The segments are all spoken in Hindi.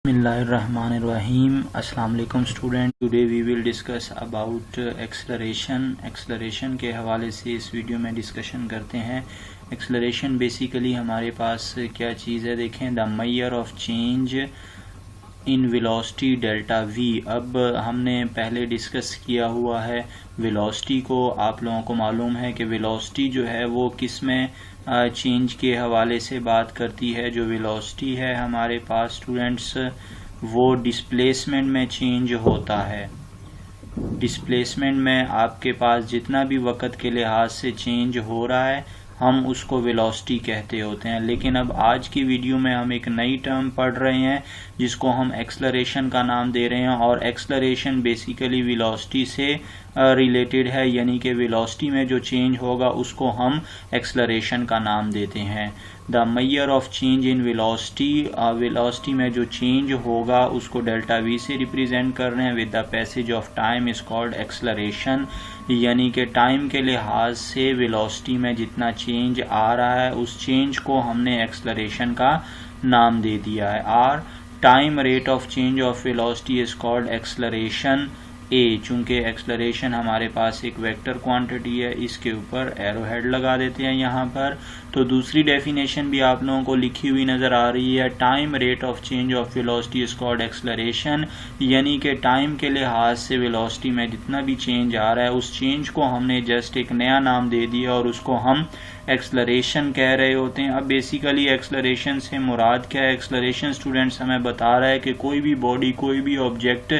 Bismillahirrahmanirrahim. Assalamu alaikum student. Today we will discuss about acceleration. Acceleration के हवाले से इस वीडियो में डिस्कशन करते हैं. Acceleration बेसिकली हमारे पास क्या चीज़ है देखें. The measure of change in velocity delta we. अब हमने पहले डिस्कस किया हुआ है वेलोसिटी को. आप लोगों को मालूम है कि वेलोसिटी जो है वो किस में चेंज के हवाले से बात करती है. जो वेलोसिटी है हमारे पास स्टूडेंट्स वो डिस्प्लेसमेंट में चेंज होता है. डिस्प्लेसमेंट में आपके पास जितना भी वक्त के लिहाज से चेंज हो रहा है हम उसको वेलोसिटी कहते होते हैं. लेकिन अब आज की वीडियो में हम एक नई टर्म पढ़ रहे हैं जिसको हम एक्सलरेशन का नाम दे रहे हैं. और एक्सलरेशन बेसिकली वेलोसिटी से रिलेटेड है, यानी कि वेलोसिटी में जो चेंज होगा उसको हम एक्सलरेशन का नाम देते हैं. The measure of change in velocity. Velocity में जो चेंज होगा उसको डेल्टा वी से रिप्रेजेंट कर रहे हैं. With the passage of time is called acceleration. यानी कि टाइम के लिहाज से वेलोसिटी में जितना चेंज आ रहा है उस चेंज को हमने एक्सलरेशन का नाम दे दिया है. Are time rate of change of velocity is called acceleration a. चूंकि एक्सलरेशन हमारे पास एक वेक्टर क्वांटिटी है, इसके ऊपर एरो हेड लगा देते हैं यहाँ पर. तो दूसरी डेफिनेशन भी आप लोगों को लिखी हुई नजर आ रही है. Time rate of change of velocity is called acceleration. यानी कि टाइम के लिहाज से वेलोसिटी में जितना भी चेंज आ रहा है उस चेंज को हमने जस्ट एक नया नाम दे दिया और उसको हम एक्सलरेशन कह रहे होते हैं. अब बेसिकली एक्सलरेशन से मुराद क्या है. एक्सलरेशन स्टूडेंट्स हमें बता रहा है कि कोई भी बॉडी, कोई भी ऑब्जेक्ट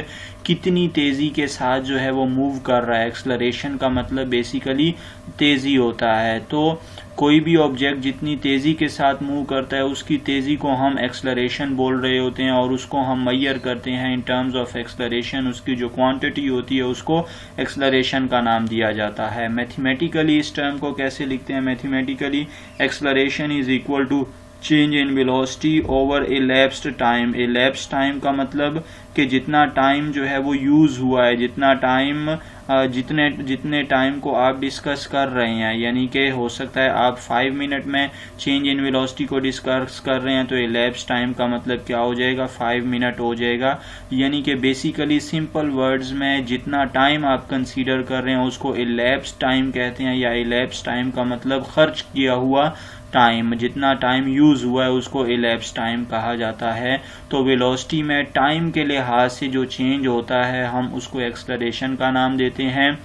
कितनी तेजी के साथ जो है वो मूव कर रहा है. एक्सलरेशन का मतलब बेसिकली तेजी होता है. तो कोई भी ऑब्जेक्ट जितनी तेजी के साथ मूव करता है उसकी तेजी को हम एक्सलरेशन बोल रहे होते हैं और उसको हम मेजर करते हैं इन टर्म्स ऑफ एक्सलरेशन. उसकी जो क्वांटिटी होती है उसको एक्सलरेशन का नाम दिया जाता है. मैथमेटिकली इस टर्म को कैसे लिखते हैं. Mathematically acceleration is equal to change in velocity over elapsed time. elapsed time का मतलब कि जितना टाइम जो है वो यूज हुआ है, जितना टाइम जितने टाइम को आप डिस्कस कर रहे हैं. यानी कि हो सकता है आप 5 मिनट में चेंज इन वेलोसिटी को डिस्कस कर रहे हैं तो elapsed टाइम का मतलब क्या हो जाएगा, 5 मिनट हो जाएगा. यानी कि बेसिकली सिंपल वर्ड्स में जितना टाइम आप कंसीडर कर रहे हैं उसको elapsed टाइम कहते हैं. या elapsed टाइम का मतलब खर्च किया हुआ टाइम, जितना टाइम यूज हुआ है उसको elapsed टाइम कहा जाता है. तो वेलोसिटी में टाइम के लिहाज से जो चेंज होता है हम उसको एक्सलरेशन का नाम देते हैं.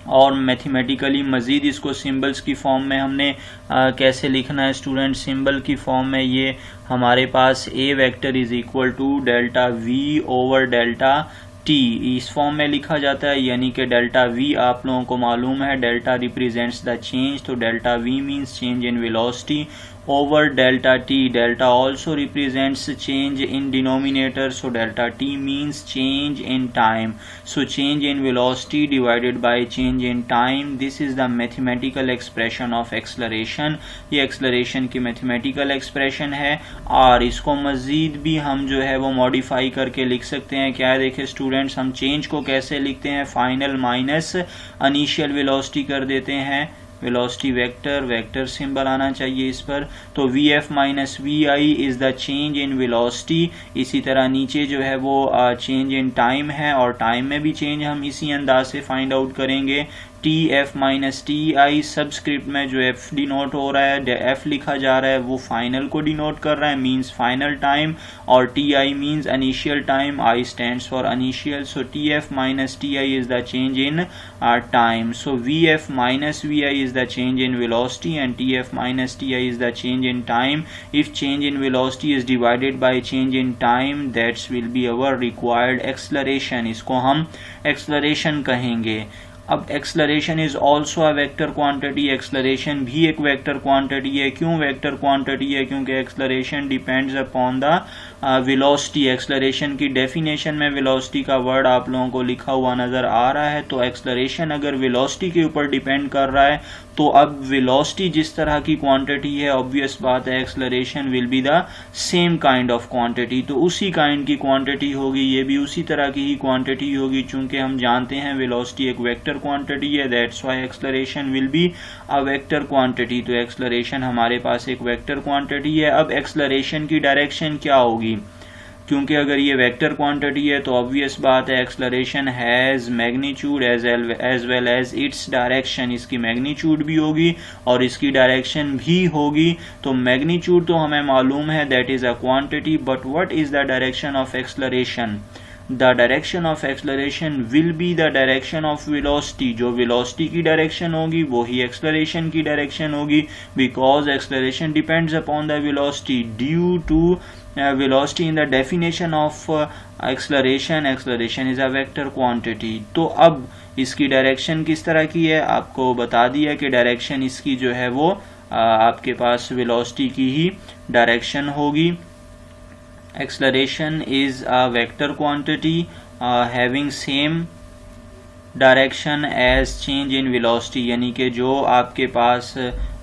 और मैथमेटिकली मजीद इसको सिंबल्स की फॉर्म में हमने कैसे लिखना है स्टूडेंट. सिंबल की फॉर्म में ये हमारे पास A vector is equal to delta V over delta T इस फॉर्म में लिखा जाता है. यानी कि डेल्टा वी आप लोगों को मालूम है डेल्टा रिप्रेजेंट्स द चेंज. तो delta we means change in velocity over delta T. Delta also represents change in denominator. So delta T means change in time. So change in velocity divided by change in time. This is the mathematical expression of acceleration. ये एक्सलरेशन की मैथमेटिकल एक्सप्रेशन है. और इसको मजीद भी हम जो है वो मॉडिफाई करके लिख सकते हैं. क्या है देखे स्टूडेंट्स, हम चेंज को कैसे लिखते हैं, फाइनल माइनस इनिशियल वेलोसिटी कर देते हैं. वेलोसिटी वेक्टर, वेक्टर सिंबल आना चाहिए इस पर. तो V F minus V I is the change in velocity. इसी तरह नीचे जो है वो चेंज इन टाइम है और टाइम में भी चेंज हम इसी अंदाज से फाइंड आउट करेंगे. टी एफ माइनस टी आई सबस्क्रिप्ट में जो एफ डिनोट हो रहा है, एफ लिखा जा रहा है वो फाइनल को डिनोट कर रहा है, मींस फाइनल टाइम. और T I means initial time, I stands for initial. So T F minus T I is the change in time. So V F minus V I is the change in velocity and tf minus ti is the change in time. If change in velocity is divided by change in time, that will be our required acceleration. इसको हम acceleration कहेंगे. अब acceleration is also a vector quantity. Acceleration भी एक वेक्टर क्वांटिटी है. क्यों वेक्टर क्वांटिटी है, क्योंकि acceleration depends upon the velocity. Acceleration की डेफिनेशन में वेलोसिटी का वर्ड आप लोगों को लिखा हुआ नजर आ रहा है. तो एक्सलरेशन अगर वेलोसिटी के ऊपर डिपेंड कर रहा है तो अब वेलोसिटी जिस तरह की क्वांटिटी है ऑब्वियस बात है acceleration will be the same kind of quantity. तो उसी काइंड की क्वांटिटी होगी, ये भी उसी तरह की ही क्वांटिटी होगी. चूंकि हम जानते हैं वेलोसिटी एक वेक्टर क्वांटिटी है, that's why acceleration will be a vector quantity. तो एक्सलरेशन हमारे पास एक वेक्टर क्वांटिटी है. अब एक्सलरेशन की डायरेक्शन क्या होगी. क्योंकि अगर ये वेक्टर क्वांटिटी है तो ऑब्वियस बात है acceleration has magnitude as well as its direction, इसकी मैग्नीट्यूड भी होगी और इसकी डायरेक्शन भी होगी। तो मैग्नीट्यूड तो हमें मालूम है that is a quantity, but what is the direction of acceleration? The direction of acceleration will be the direction of velocity। जो velocity की direction होगी वो ही acceleration की direction होगी, because acceleration depends upon the velocity due to velocity in the definition of acceleration is a vector quantity। तो अब इसकी direction किस तरह की है, आपको बता दिया कि direction इसकी जो है वो आपके पास velocity की ही direction होगी। Acceleration is a vector quantity having same direction as change in velocity, यानी कि जो आपके पास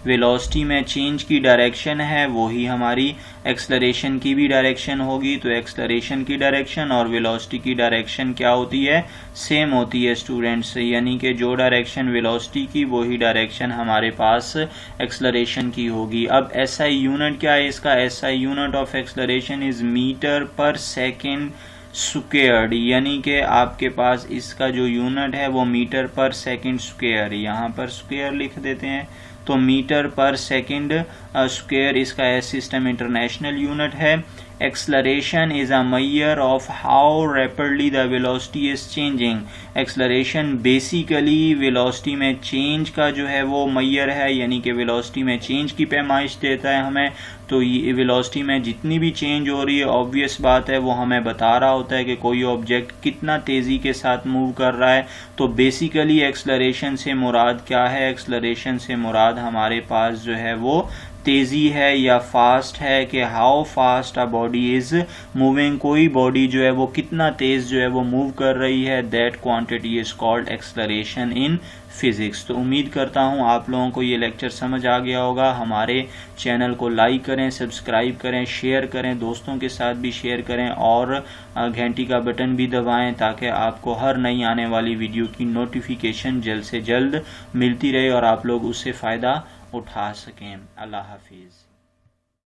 वेलोसिटी में चेंज की डायरेक्शन है वो ही हमारी एक्सलरेशन की भी डायरेक्शन होगी। तो एक्सलरेशन की डायरेक्शन और वेलोसिटी की डायरेक्शन क्या होती है? सेम होती है स्टूडेंट्स, यानी कि जो डायरेक्शन वेलोसिटी की वो ही डायरेक्शन हमारे पास एक्सलरेशन की होगी। अब एसआई यूनिट क्या है इसका? SI unit of acceleration is metre per second squared, यानी कि आपके पास इसका जो यूनिट है वो मीटर पर सेकेंड स्क्वेयर, यहाँ पर स्क्वेयर लिख देते हैं तो मीटर पर सेकेंड स्क्वेयर इसका एस सिस्टम इंटरनेशनल यूनिट है। Acceleration is a measure of how rapidly the velocity is changing. Acceleration basically velocity में चेंज का जो है वो मेजर है, यानी कि वेलोसिटी में चेंज की पैमाइश देता है हमें। तो ये वेलोसिटी में जितनी भी चेंज हो रही है ऑब्वियस बात है वो हमें बता रहा होता है कि कोई ऑब्जेक्ट कितना तेजी के साथ मूव कर रहा है। तो बेसिकली एक्सलरेशन से मुराद क्या है? एक्सलरेशन से मुराद हमारे पास जो है वो तेजी है या फास्ट है, कि how fast a body is moving, कोई बॉडी जो है वो कितना तेज जो है वो मूव कर रही है, that quantity is called acceleration in physics. तो उम्मीद करता हूँ आप लोगों को ये लेक्चर समझ आ गया होगा। हमारे चैनल को लाइक करें, सब्सक्राइब करें, शेयर करें, दोस्तों के साथ भी शेयर करें और घंटी का बटन भी दबाएं ताकि आपको हर नई आने वाली वीडियो की नोटिफिकेशन जल्द से जल्द मिलती रहे और आप लोग उससे फ़ायदा उठा सकें। अल्लाह हाफिज़।